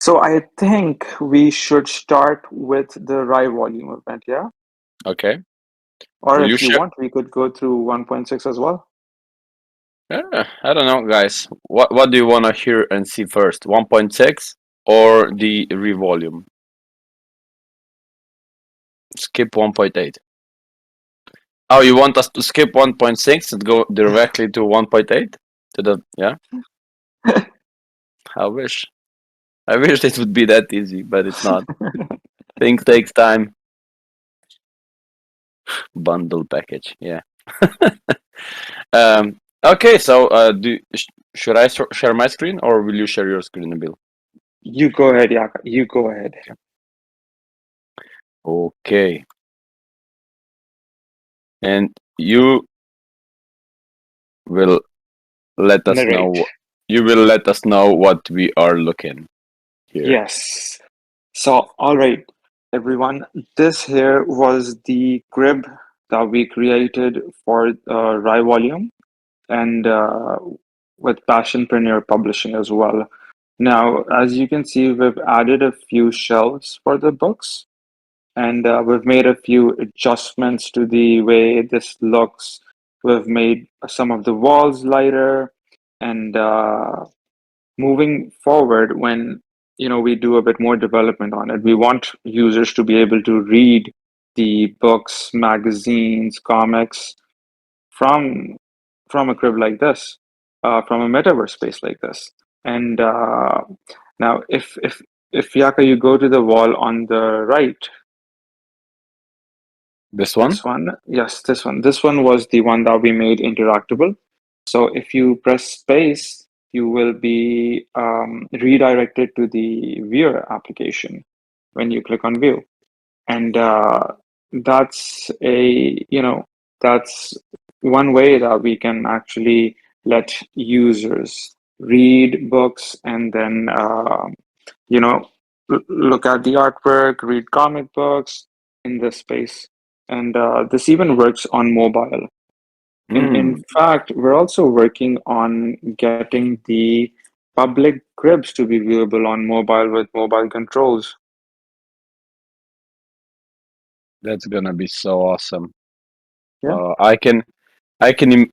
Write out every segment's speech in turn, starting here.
So I think we should start with the Rye volume event, yeah? Okay. Or Will you if you share? want, we could go through 1.6 as well. I don't know, guys. What do you want to hear and see first? 1.6 or the revolume? Skip 1.8. Oh, you want us to skip 1.6 and go directly to 1.8? To the yeah? I wish. I wish it would be that easy, but it's not. Things takes time. Bundle package, yeah. Okay, so should I share my screen or will you share your screen, Bill? You go ahead, Yaka. You go ahead. Okay, and you will let us Narrate. know. You will let us know what we are looking here. Yes. So, all right, everyone. This here was the crib that we created for Rye Volume and with Passionpreneur Publishing as well. Now, as you can see, we've added a few shelves for the books, and we've made a few adjustments to the way this looks. We've made some of the walls lighter, and moving forward, when we do a bit more development on it, we want users to be able to read the books, magazines, comics from a crib like this, from a metaverse space like this. And now, if Yaka, you go to the wall on the right, This one? this one, yes, this one. This one was the one that we made interactable. So if you press space, you will be redirected to the viewer application when you click on view. And that's that's one way that we can actually let users read books and then, you know, look at the artwork, read comic books in this space. And this even works on mobile. In Hmm, fact, we're also working on getting the public cribs to be viewable on mobile with mobile controls. that's gonna be so awesome. Yeah.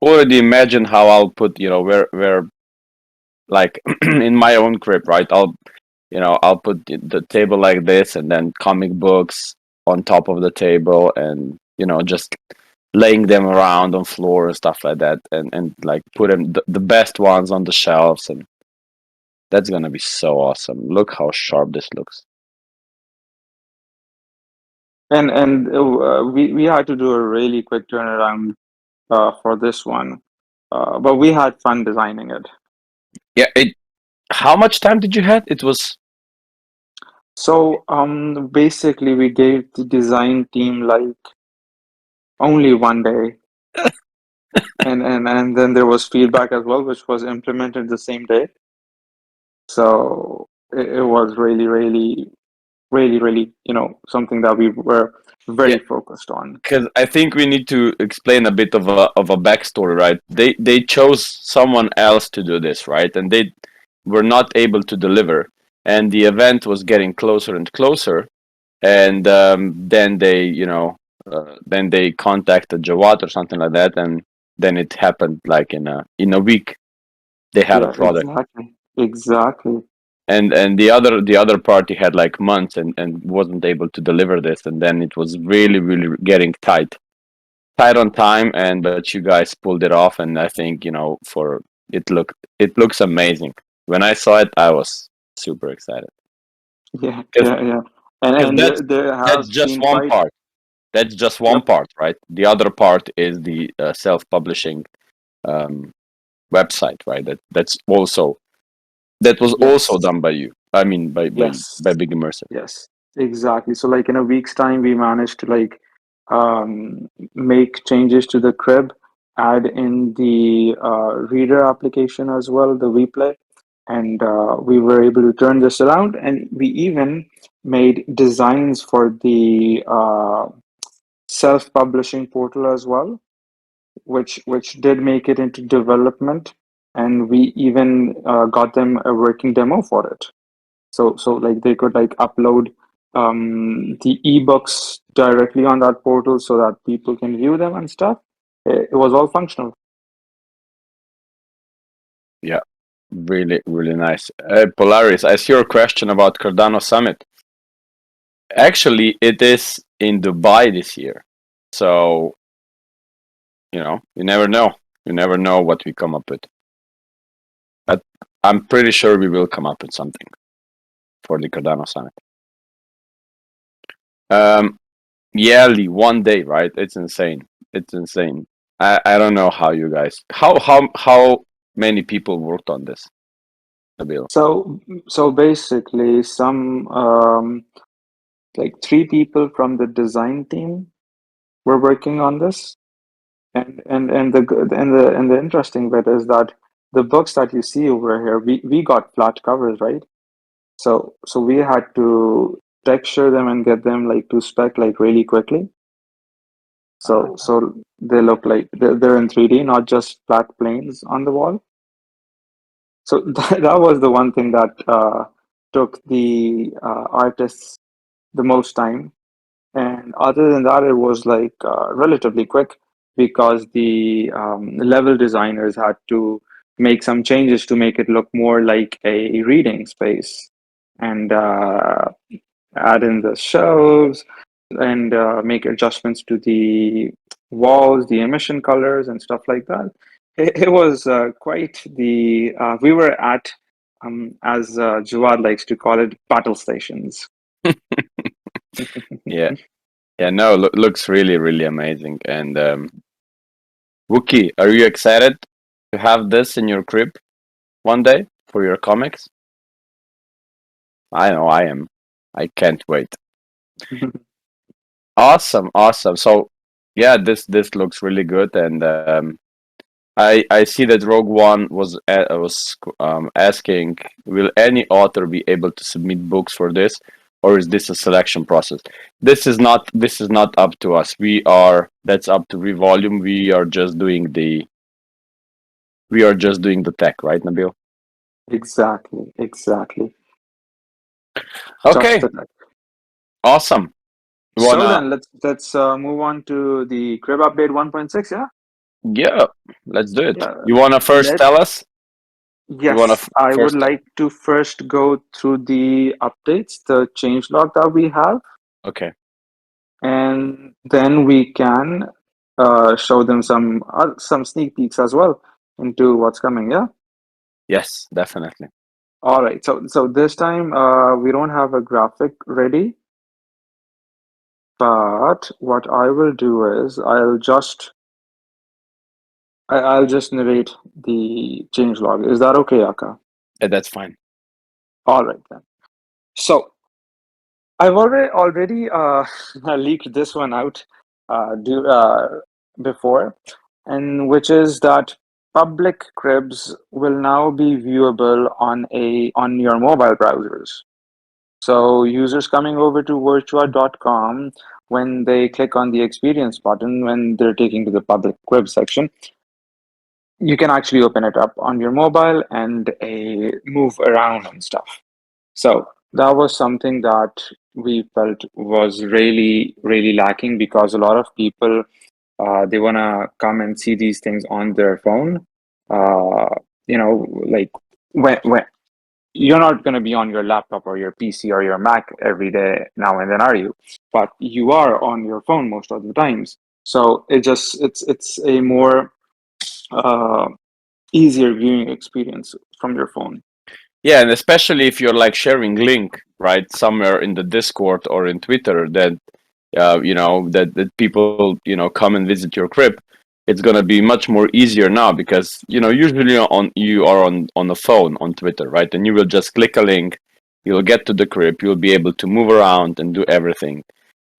Already imagine how I'll put where like in my own crib, right? I'll put the table like this and then comic books on top of the table and just laying them around on floor and stuff like that and like put them the best ones on the shelves, and that's gonna be so awesome. Look how sharp this looks. And we had to do a really quick turnaround for this one, but we had fun designing it. Yeah, it how much time did you have? It was So basically, we gave the design team like only one day, and then there was feedback as well, which was implemented the same day. So it was really, really, really, really, something that we were yeah, very focused on. because I think we need to explain a bit of a backstory, right? They chose someone else to do this, right? And they were not able to deliver, and the event was getting closer and closer. And then they contacted Jawad or something like that, and then it happened like in a week they had a Yeah, product, exactly, exactly. and the other party had like months and wasn't able to deliver this, and then it was really really getting tight on time, and but you guys pulled it off, and I think for it looks amazing. When I saw it, I was super excited Yeah, because yeah, yeah. And because and there that's have just been one quite. part. That's just one Yep. part, right? The other part is the self-publishing um, website, right? That was also Yes. done by you. I mean, by Yes. Big Immersive. Yes. Exactly. So like in a week's time, we managed to like make changes to the crib, add in the reader application as well, the replay, and we were able to turn this around. And we even made designs for the self-publishing portal as well, which did make it into development, and we even got them a working demo for it. So like they could like upload the ebooks directly on that portal so that people can view them and stuff. It was all functional. Yeah, really, really nice. Polaris, I see your question about Cardano Summit. Actually, it is in Dubai this year. So, you never know. You never know what we come up with. But I'm pretty sure we will come up with something for the Cardano Summit. Um, yearly, one day, right? It's insane. It's insane. I don't know how you guys how many people worked on this, Nabil. So basically, some like three people from the design team were working on this, and the interesting bit is that the books that you see over here, we got flat covers, right? So we had to texture them and get them like to spec like really quickly. So they look like they're in 3D, not just flat planes on the wall. So that was the one thing that took the artists the most time. And other than that, it was like relatively quick because the level designers had to make some changes to make it look more like a reading space and add in the shelves and make adjustments to the walls, the emission colors, and stuff like that. It was quite the, we were at, as Jawad likes to call it, battle stations. Yeah, yeah. No, looks really, really amazing. And Wookie, are you excited to have this in your crib one day for your comics? I know I am. I can't wait. Awesome, awesome. So, yeah, this looks really good, and I see that Rogue One was asking, will any author be able to submit books for this, or is this a selection process? This is not up to us. That's up to Revolume. We are just doing the tech, right, Nabil? Exactly, exactly. Just Okay, the awesome. You So wanna? then let's move on to the crib update 1.6, yeah? Yeah, let's do it. Yeah. You wanna first Let tell us? You wanna Yes, I would first? like to first go through the updates, the changelog that we have, Okay. and then we can show them some sneak peeks as well into what's coming, yeah? Yes, definitely. All right. So this time we don't have a graphic ready, but what I will do is I'll just narrate the changelog. Is that okay, Aka? That's fine. All right then. So I've already leaked this one out before, and which is that public cribs will now be viewable on your mobile browsers. So users coming over to Virtua.com, when they click on the experience button when they're taking to the public crib section, you can actually open it up on your mobile and move around and stuff. So that was something that we felt was really, really lacking because a lot of people they want to come and see these things on their phone. Uh, like when you're not going to be on your laptop or your PC or your Mac every day now and then, are you? But you are on your phone most of the times. So it's a more uh, easier viewing experience from your phone. Yeah, and especially if you're like sharing link, right, somewhere in the Discord or in Twitter that that people come and visit your crib, it's gonna be much more easier now because usually you are on a phone on Twitter, right, and you will just click a link, you'll get to the crib, you'll be able to move around and do everything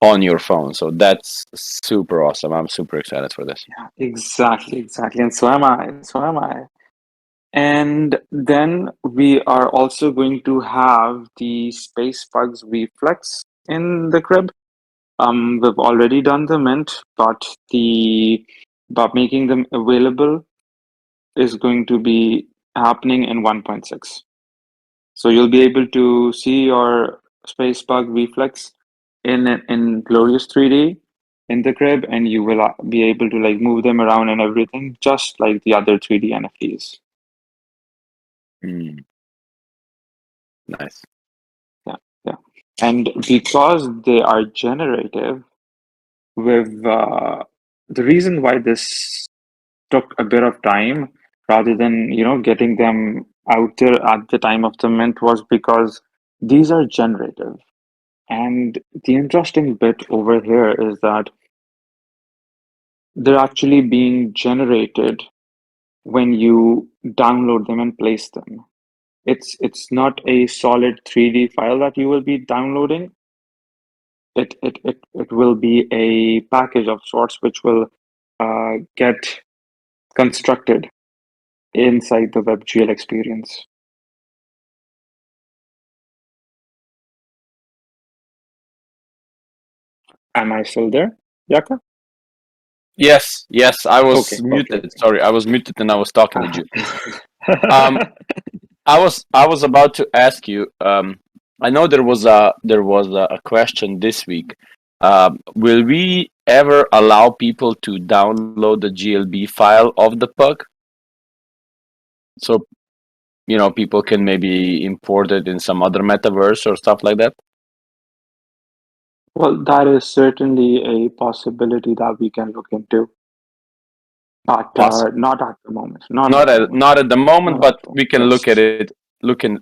on your phone. So that's super awesome. I'm super excited for this. Yeah, exactly, exactly. And so am I. So am I. And then we are also going to have the Space Bugs Reflex in the crib. We've already done the mint, but making them available is going to be happening in 1.6. So you'll be able to see your space bug reflex in glorious 3D in the crib, and you will be able to like move them around and everything, just like the other 3D NFTs. Mm, nice. Yeah, yeah. And because they are generative, with the reason why this took a bit of time rather than getting them out there at the time of the mint was because these are generative. And the interesting bit over here is that they're actually being generated when you download them and place them. It's not a solid 3D file that you will be downloading. It will be a package of sorts which will get constructed inside the WebGL experience. Am I still there, Yaka? Yes, yes, I Okay, was okay, muted. okay. Sorry, I was muted and I was talking with you. Um, Ah. I was about to ask you. I know there was a question this week. Will we ever allow people to download the GLB file of the pug so people can maybe import it in some other metaverse or stuff like that? Well, that is certainly a possibility that we can look into, but Awesome. not at the moment. Not at Not the at moment. not at the moment, Not at but the we moment. can look at Yes. it.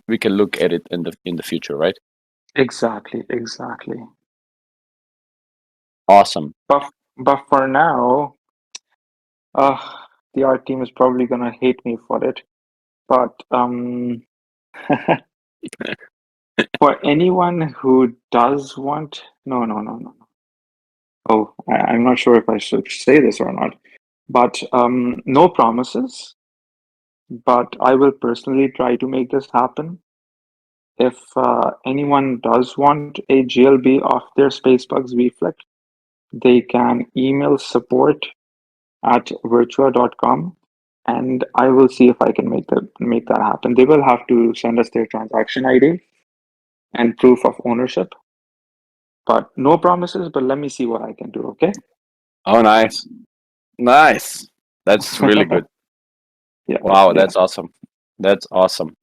We can look at it in the future, right? Exactly, exactly. Awesome. But for now, uh, the art team is probably gonna hate me for it. But for anyone who does want, no, no, no, no. Oh, I'm not sure if I should say this or not. But no promises. But I will personally try to make this happen. If anyone does want a GLB of their Spacebugs Reflect, they can email support@virtua.com, and I will see if I can make that happen. They will have to send us their transaction ID and proof of ownership, but no promises. But let me see what I can do. Okay? Oh, nice, nice. That's really good. Yeah, yeah, Wow, yeah. that's awesome. That's awesome.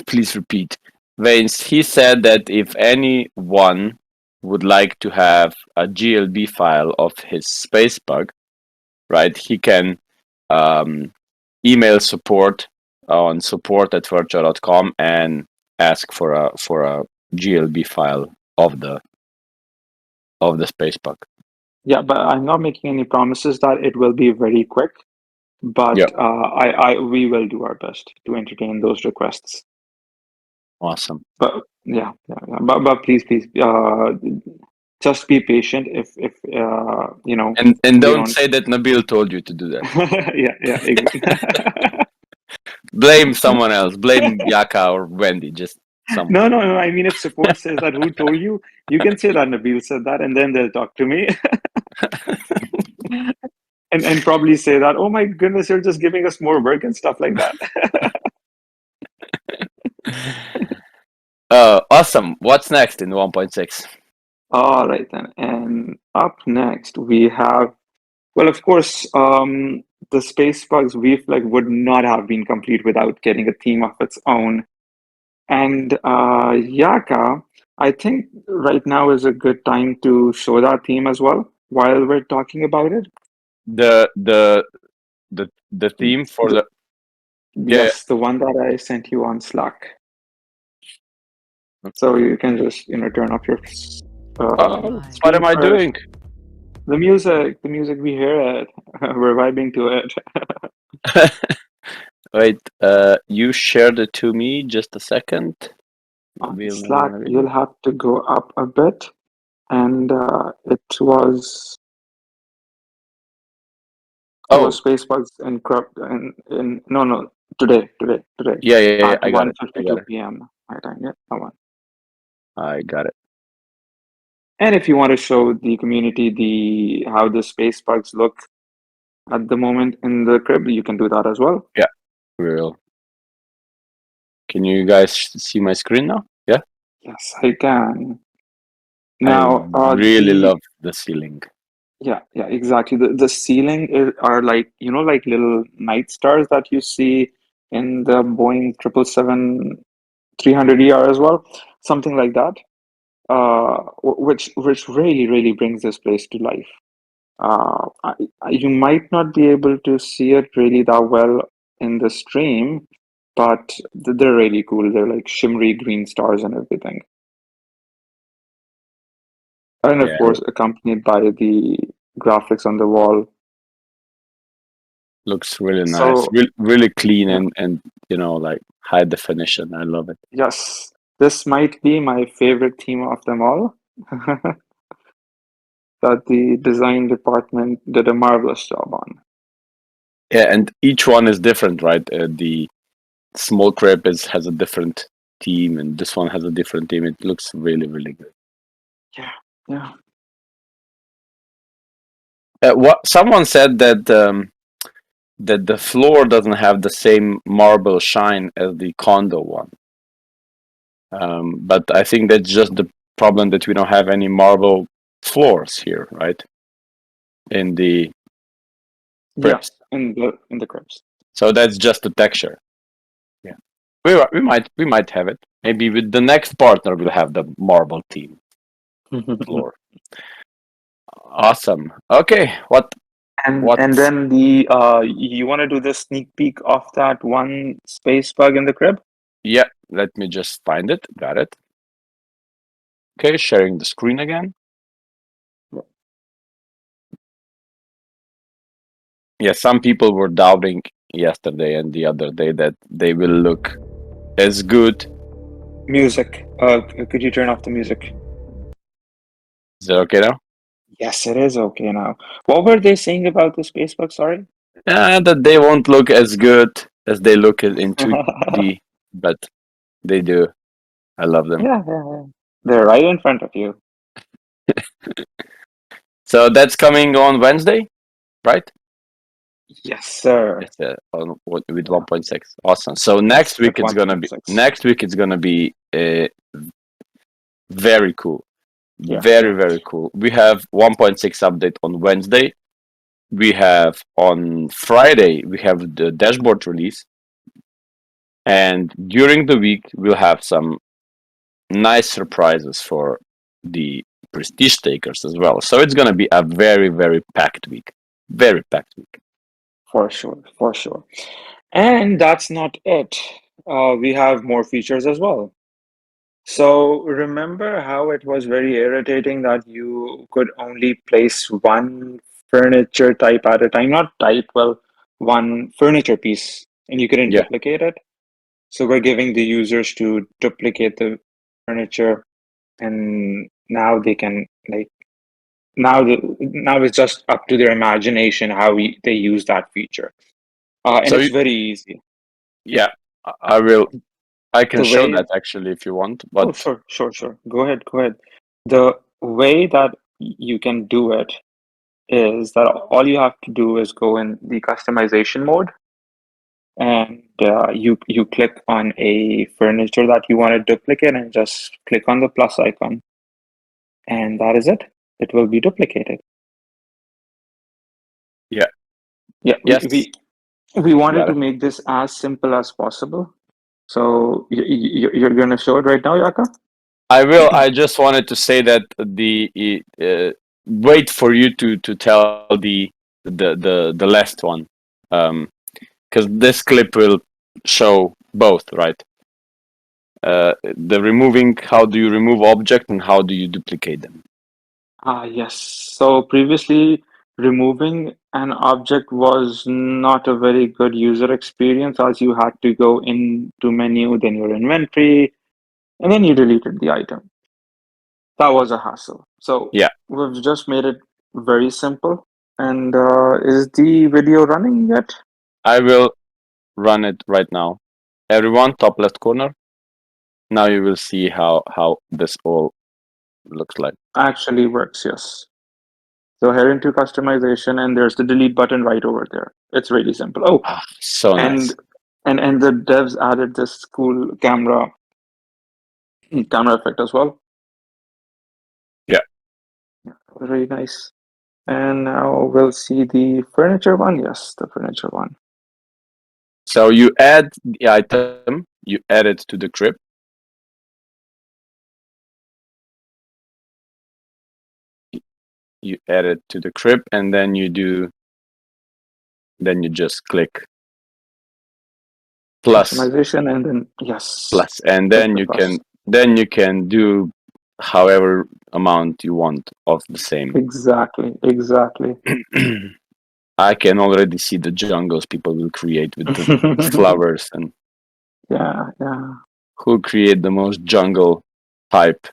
Please repeat. Vince, he said that if anyone would like to have a GLB file of his space bug, right, he can um, email support on support@virtua.com and ask for a GLB file of the space bug. Yeah, but I'm not making any promises that it will be very quick. Yeah, But we will do our best to entertain those requests. awesome. But yeah, yeah, yeah. But please, please, just be patient. If And we don't don't. say that Nabil told you to do that. Yeah, yeah, Blame someone else. Blame Yaka or Wendy. Just someone. No, no, no. I mean, if support says that, who told you? You can say that Nabil said that, and then they'll talk to me, and probably say that, oh my goodness, you're just giving us more work and stuff like that. Awesome. What's next in 1.6? All right then. And up next we have, well, of course, the Spacebugs Reflect would not have been complete without getting a theme of its own. And Yaka, I think right now is a good time to show that theme as well while we're talking about it. The the the theme for The, the yeah. yes, the one that I sent you on Slack. So Okay. you can just, turn off your Oh, what screen am I first. doing? The music, we hear it. We're vibing to it. Wait, you shared it to me. Just a second. On Nabil, Nabil, Slack, Nabil. you'll have to go up a bit, and it was Oh, Spacebugs encrypt in no, no, today yeah, yeah, yeah. at I got one it. I got fifty-two it. p.m. my time. Yeah, that one. I got it. And if you want to show the community the how the Spacebugs look at the moment in the crib, you can do that as well. Yeah, real. Can you guys see my screen now? Yeah. Yes, I can. I Now, really love the ceiling. yeah, exactly. The ceiling are like, like little night stars that you see in the Boeing 777 300ER as well, something like that. Which really brings this place to life. You might not be able to see it really that well in the stream, but they're really cool. They're like shimmery green stars and everything. And of Yeah, course, accompanied by the graphics on the wall. looks really nice. So, Really clean yeah, and like high definition. I love it. yes, this might be my favorite theme of them all, that the design department did a marvelous job on. Yeah, and each one is different, right? The small crab has a different team, and this one has a different team. It looks really good. Yeah, yeah. What someone said that the floor doesn't have the same marble shine as the condo one. But I think that's just the problem that we don't have any marble floors here, right? In the Yeah, cribs. in the cribs. So that's just the texture. Yeah, we might have it. Maybe with the next partner we'll have the marble team floor. Awesome. Okay, And what's then you want to do the sneak peek of that one space bug in the crib? yeah? Let me just find it. Got it. Okay, sharing the screen again. Yeah, some people were doubting yesterday and the other day that they will look as good. Music. Could you turn off the music? Is that okay now? Yes, it is okay now. What were they saying about the space bug? Sorry. That they won't look as good as they look in 2D, but they do. I love them. Yeah. They're right in front of you. So that's coming on Wednesday, right? Yes, sir. Yes, with 1.6. Awesome. So Yes, with 1.6. next week. It's gonna be very cool, Yeah. very cool. We have 1.6 update on Wednesday. We have on Friday. We have the dashboard release, and during the week we'll have some nice surprises for the prestige takers as well. So it's gonna be a very packed week. Very packed week. For sure. And that's not it. We have more features as well. So remember how it was very irritating that you could only place one furniture type at a time? Not type, well, one furniture piece, and you couldn't Yeah. duplicate it. So we're giving the users to duplicate the furniture, and now they can like now it's just up to their imagination how they use that feature. And So it's very easy. yeah, I will. I can The show way that actually if you want, Oh, but sure. Go ahead. The way that you can do it is that all you have to do is go in the customization mode, and you click on a furniture that you want to duplicate, and just click on the plus icon, and that is it. It will be duplicated. yeah, Yeah, we yes, we we wanted got to it. make this as simple as possible. So you're going to show it right now, Yaka? I will. I just wanted to say that wait for you to tell the last one, because this clip will show both, right? The removing. How do you remove object and how do you duplicate them? Yes. So previously, removing an object was not a very good user experience, as you had to go into menu, then your inventory, and then you deleted the item. That was a hassle. So Yeah, we've just made it very simple. And is the video running yet? I will run it right now. Everyone, top left corner. Now you will see how this all looks like. Actually works, yes. So head into customization, and there's the delete button right over there. It's really simple. Oh, Ah, so and nice. And the devs added this cool camera effect as well. Yeah. Very nice. And now we'll see the furniture one. Yes, the furniture one. So you add the item, you add it to the crib. You add it to the crib, and then then you just click plus Customization, and then yes, plus, and click the plus. then you can do however amount you want of the same. Exactly, exactly. I can already see the jungles people will create with the flowers, and Yeah, yeah. who create the most jungle type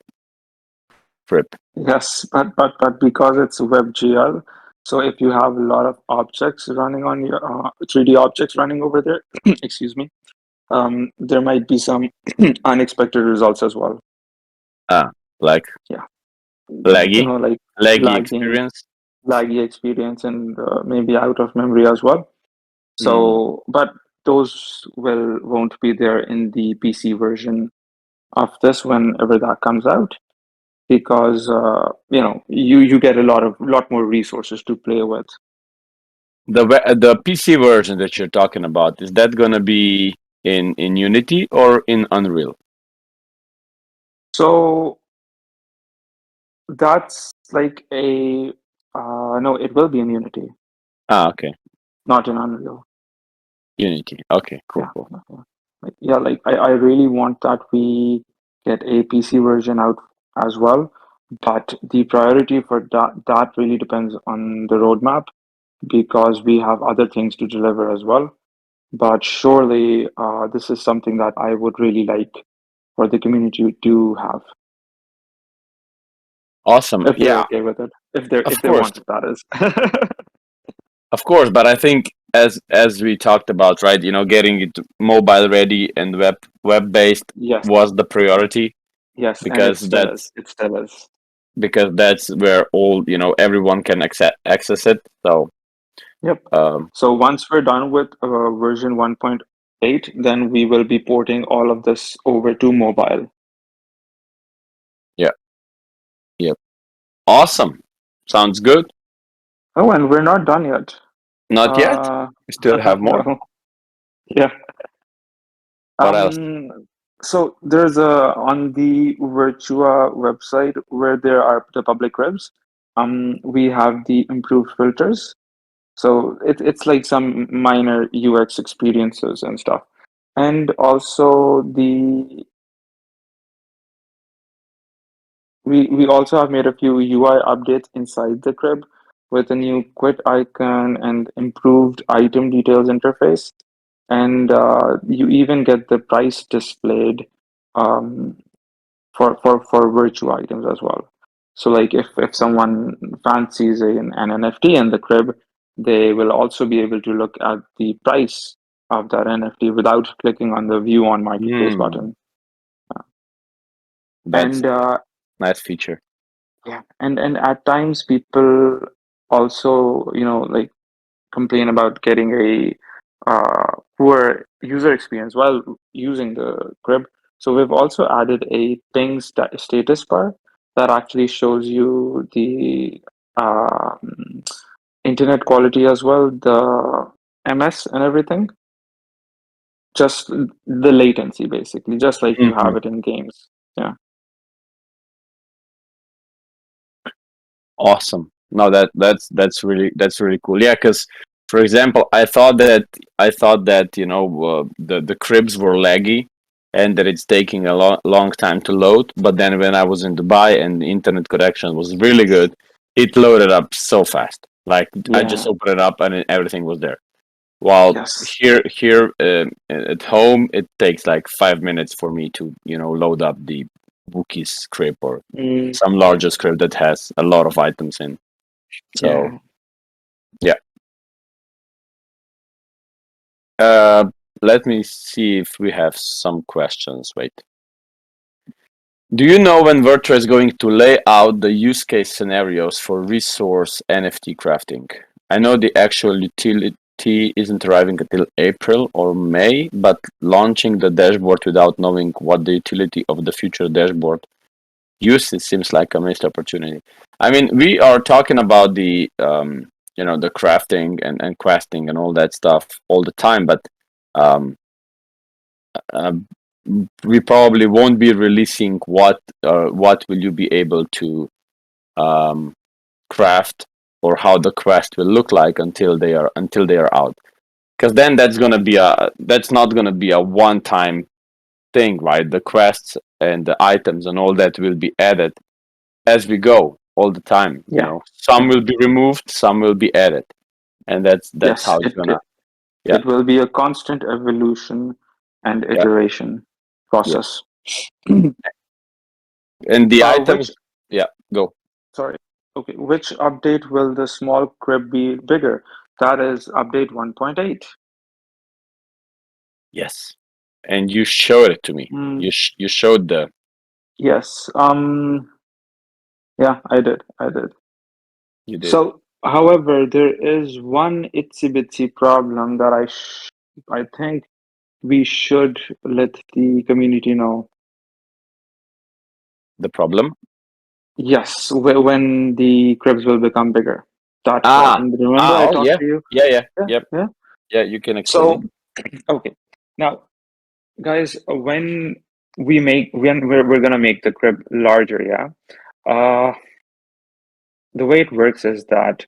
crib. Yes, but because it's WebGL, so if you have a lot of objects running on your 3D objects running over there, excuse me, there might be some unexpected results as well. Ah, like Yeah, laggy, like laggy lagging, experience. laggy experience, and maybe out of memory as well. Mm. So, but those won't be there in the PC version of this whenever that comes out, because you get a lot more resources to play with. The PC version that you're talking about, is that gonna be in Unity or in Unreal? So that's like a no, it will be in Unity, Ah, okay, not in Unreal. Unity. Okay, cool, Yeah, cool. yeah. Like I really want that we get a PC version out as well, but the priority for that really depends on the roadmap because we have other things to deliver as well. But surely, this is something that I would really like for the community to have, Awesome. if they're Yeah, okay with it, of if they course, want it, that is. of course. But I think as we talked about, right? Getting it mobile ready and web based Yes, was the priority yes, and it because still is. It still is. that's where all everyone can access it. So Yep. um, So once we're done with version 1.8, then we will be porting all of this over to mobile. yeah, yep. Awesome. Sounds good. Oh, and we're not done yet. Not yet. Uh, We still have more. no. Yeah. What else? So there's a on the Virtua website where there are the public revs. We have the improved filters. So it's like some minor UX experiences and stuff. And also we also have made a few UI updates inside the crib with a new quit icon and improved item details interface. And you even get the price displayed um, for virtual items as well. So like if someone fancies an NFT in the crib, they will also be able to look at the price of that NFT without clicking on the view on marketplace Hmm. button. That's And nice feature. yeah, and at times people also like complain about getting a poor user experience while using the crib. So we've also added a ping status bar that actually shows you the internet quality as well, the MS and everything, just the latency basically, just like you Hmm. have it in games. Yeah. Awesome. No, that's really cool. Yeah, because for example, I thought that the cribs were laggy and that it's taking a long time to load. But then when I was in Dubai and the internet connection was really good, it loaded up so fast. Like I just Yeah. opened it up and everything was there. While Yes. here at home, it takes like 5 minutes for me to load up the Wookiees script or some Yeah. larger script that has a lot of items in. So Yeah. yeah, uh, let me see if we have some questions. Wait, do you know when Virtua is going to lay out the use case scenarios for resource NFT crafting? I know the actual NFT isn't arriving until April or May, but launching the dashboard without knowing what the utility of the future dashboard uses seems like a missed opportunity. I mean, we are talking about the crafting and questing and all that stuff all the time, but um, uh, we probably won't be releasing what will you be able to um, craft or how the quest will look like until they are out, because then that's not gonna be a one time thing, right? The quests and the items and all that will be added as we go all the time. Yeah, Some yeah, will be removed, some will be added, and that's yes. how it's It, gonna. it Yeah, it will be a constant evolution and yeah, iteration yeah. process. And the items, Which yeah, go. Sorry. Okay, which update will the small crib be bigger? That is update 1.8. Yes, and you showed it to me. Mm, You showed the yes. Yeah, I did. I did. you did So, however, there is one itsy bitsy problem that I think we should let the community know. the problem. Yes, when the cribs will become bigger. That Ah, problem. Remember I oh talked yeah, to you? yeah, yeah, Yeah, yep, yeah. yeah. You can explain it. So, okay. Now, guys, when we're gonna make the crib larger, yeah. The way it works is that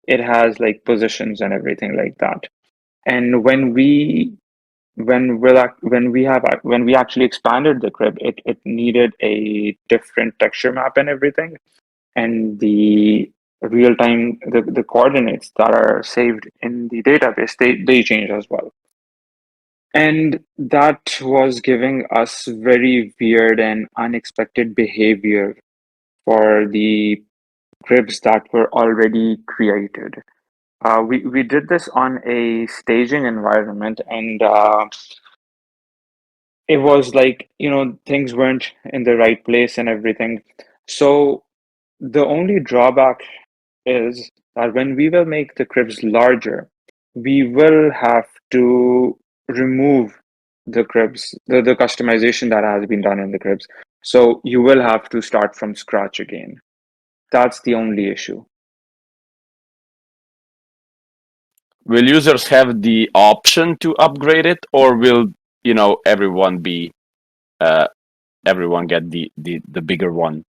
it has like positions and everything like that. And when we actually expanded the crib, it needed a different texture map and everything. And the real time the coordinates that are saved in the database, they change as well. And that was giving us very weird and unexpected behavior for the cribs that were already created. We did this on a staging environment, and it was like, things weren't in the right place and everything. So the only drawback is that when we will make the cribs larger, we will have to remove the cribs, the customization that has been done in the cribs. So you will have to start from scratch again. That's the only issue. Will users have the option to upgrade it, or will everyone be uh, everyone get the bigger one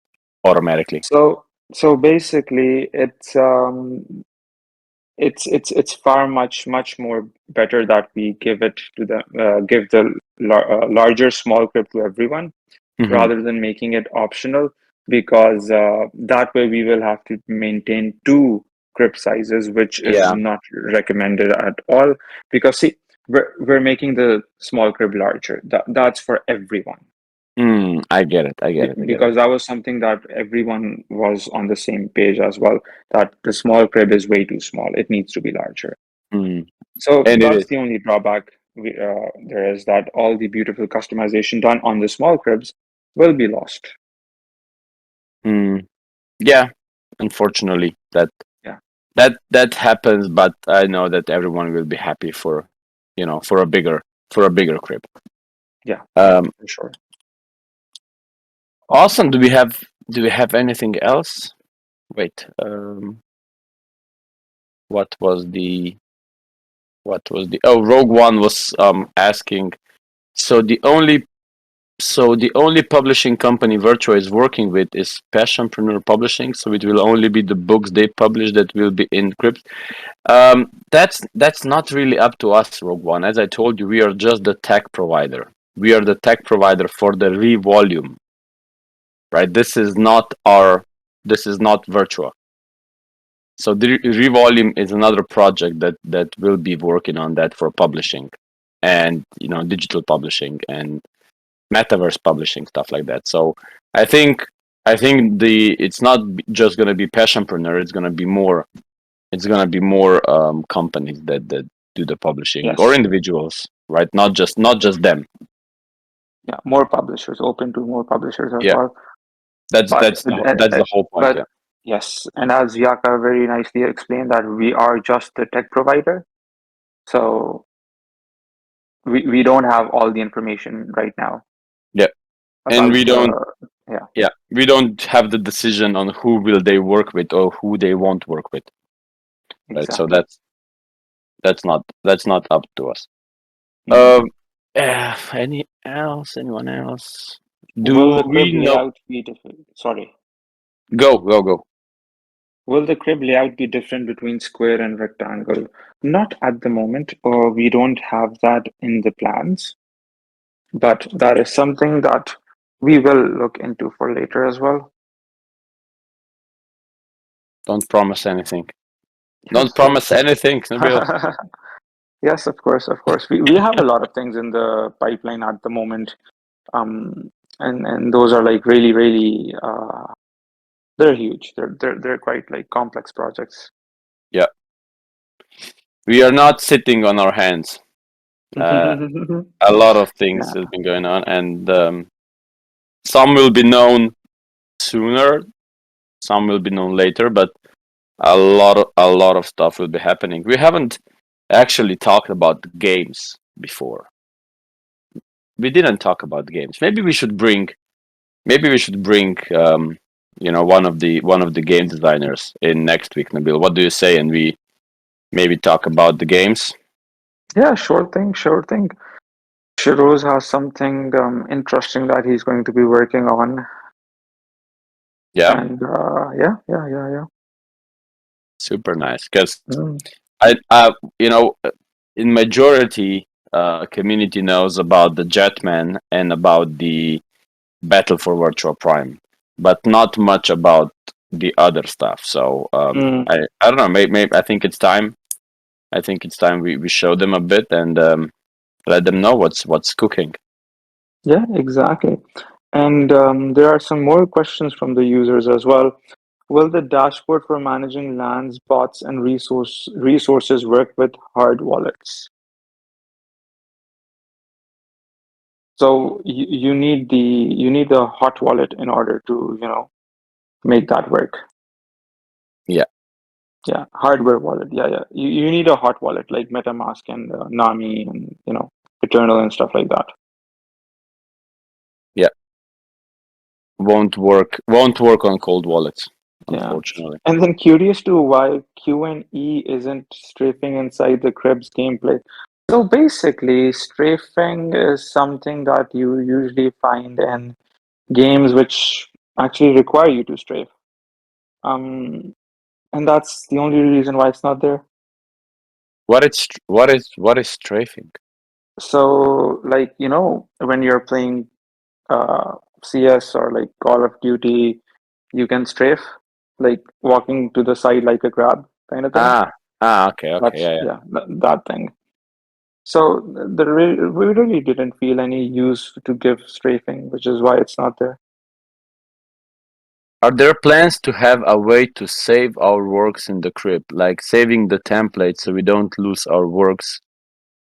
automatically? So basically, it's far much more better that we give the larger small crib to everyone Hmm. rather than making it optional, because that way we will have to maintain two crib sizes, which is Yeah. not recommended at all. Because see, we're making the small crib larger. That's for everyone. I get it. I get it. I get it. Because that was something that everyone was on the same page as well, that the small crib is way too small. It needs to be larger. Mm. So And it that's is. the only drawback there is, that all the beautiful customization done on the small cribs will be lost. Mm. Yeah. Unfortunately, that Yeah, that that happens, but I know that everyone will be happy for for a bigger crib. yeah, yeah, Um, for sure. awesome. Do we have anything else? Wait. What was the oh, Rogue One was asking. So the only publishing company Virtua is working with is Passionpreneur Publishing. So it will only be the books they publish that will be encrypted. That's not really up to us, Rogue One. As I told you, we are just the tech provider. We are the tech provider for the revolume, right? This is not Virtua. So the revolume is another project that will be working on that for publishing, and digital publishing and Metaverse publishing, stuff like that. So I think I think it's not just going to be Passionpreneur. It's going to be more companies that do the publishing, or Yes, individuals, right? Not just them. yeah, more publishers, open to more publishers as Yeah, well. that's But that's the that's the whole point. but Yeah. yes, and as Yaka very nicely explained, that we are just the tech provider. So we don't have all the information right now Yeah, and about yeah, we don't have the decision on who will they work with or who they won't work with, right? So exactly. that's not up to us. Hmm. Um, anyone else? Will Do the we crib know? layout be different? Sorry. Go. Will the crib layout be different between square and rectangle? Not at the moment, or we don't have that in the plans, but that is something that we will look into for later as well. Don't promise anything. Don't Yes, promise anything, Nabil. yes. Yes, of course, of course. We have a lot of things in the pipeline at the moment. Um, and those are like really, really they're huge. They're quite like complex projects. Yeah, we are not sitting on our hands. Uh, a lot of things Yeah. has been going on, and some will be known sooner, some will be known later, but a lot of stuff will be happening. We haven't actually talked about the games before. We didn't talk about games. Maybe we should bring one of the game designers in next week, Nabil. What do you say? And we maybe talk about the games. Yeah, sure thing, sure thing. Shiroz has something interesting that he's going to be working on. Yeah, And yeah, yeah, yeah, yeah. super nice. Because Mm. you know, in majority community knows about the Jetman and about the Battle for Virtua Prime, but not much about the other stuff. So Mm. I don't know. Maybe I think it's time. I think it's time we show them a bit and let them know what's cooking. Yeah, exactly. And there are some more questions from the users as well. Will the dashboard for managing lands, bots, and resources work with hard wallets? So you need the hot wallet in order to, make that work. Yeah, Yeah, hardware wallet. Yeah, yeah. You need a hot wallet like MetaMask and Nami and Eternal and stuff like that. yeah. Won't work on cold wallets, Yeah. unfortunately. And then curious to why Q&E isn't strafing inside the Krebs gameplay. So basically, strafing is something that you usually find in games which actually require you to strafe. Um, and that's the only reason why it's not there. What is strafing? So, like, when you're playing uh, CS or like Call of Duty, you can strafe, like walking to the side like a crab kind of thing. Okay, That's, yeah, yeah. yeah, that thing. So we really didn't feel any use to give strafing, which is why it's not there. Are there plans to have a way to save our works in the crypt, like saving the template so we don't lose our works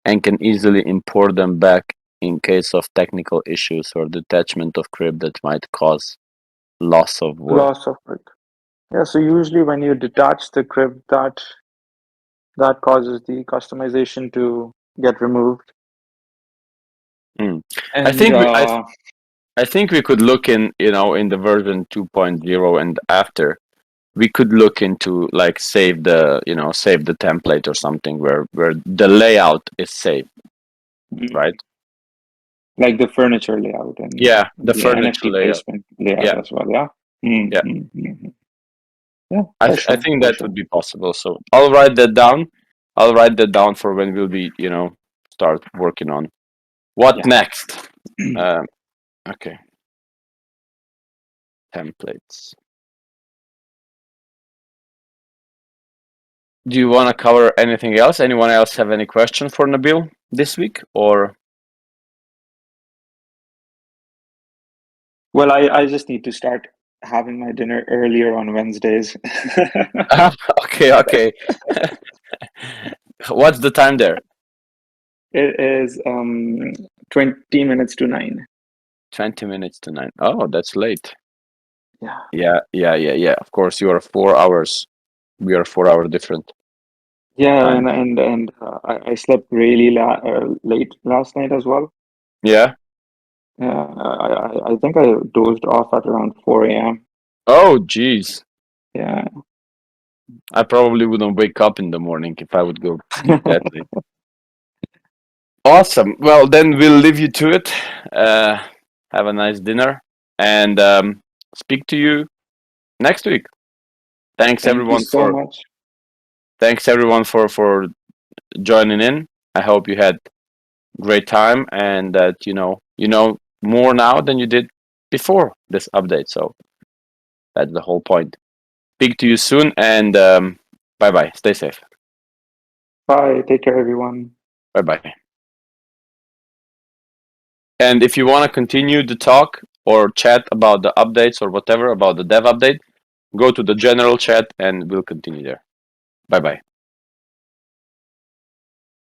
and can easily import them back in case of technical issues or detachment of crypt that might cause loss of work? Loss of it. Yeah, so usually when you detach the crib, that causes the customization to get removed. Hmm. I And think I think we could look in the version 2.0 and after we could look into like save the template or something where the layout is saved, right? mm, like the furniture layout and Yeah, the the furniture NFT layout. placement layout Yeah, as well. Yeah. Mm, yeah. mm, mm, mm. Yeah, for I sure, think for that would sure. be possible. So I'll write that down. I'll write that down for when we'll be start working on what Yeah. next. Um, okay, templates. Do you want to cover anything else? Anyone else have any question for Nabil this week or? Well, I just need to start having my dinner earlier on Wednesdays. Okay, okay. What's the time there? It is 20 minutes to 9. 20 minutes to 9. Oh, that's late. Yeah. Yeah. Of course, you are 4 hours. We are 4 hours different. Yeah, time. I slept really late last night as well. Yeah. Yeah, I think I dozed off at around 4 a.m. Oh, geez. Yeah. I probably wouldn't wake up in the morning if I would go sleep that late. Awesome. Well, then we'll leave you to it. Uh, have a nice dinner and speak to you next week. Thanks Thank you everyone so for much. thanks everyone for joining in. I hope you had great time and that you know more now than you did before this update. So that's the whole point. Speak to you soon and bye bye. Stay safe. Bye. Take care, everyone. Bye bye. And if you want to continue the talk or chat about the updates or whatever about the dev update, go to the general chat and we'll continue there. Bye bye.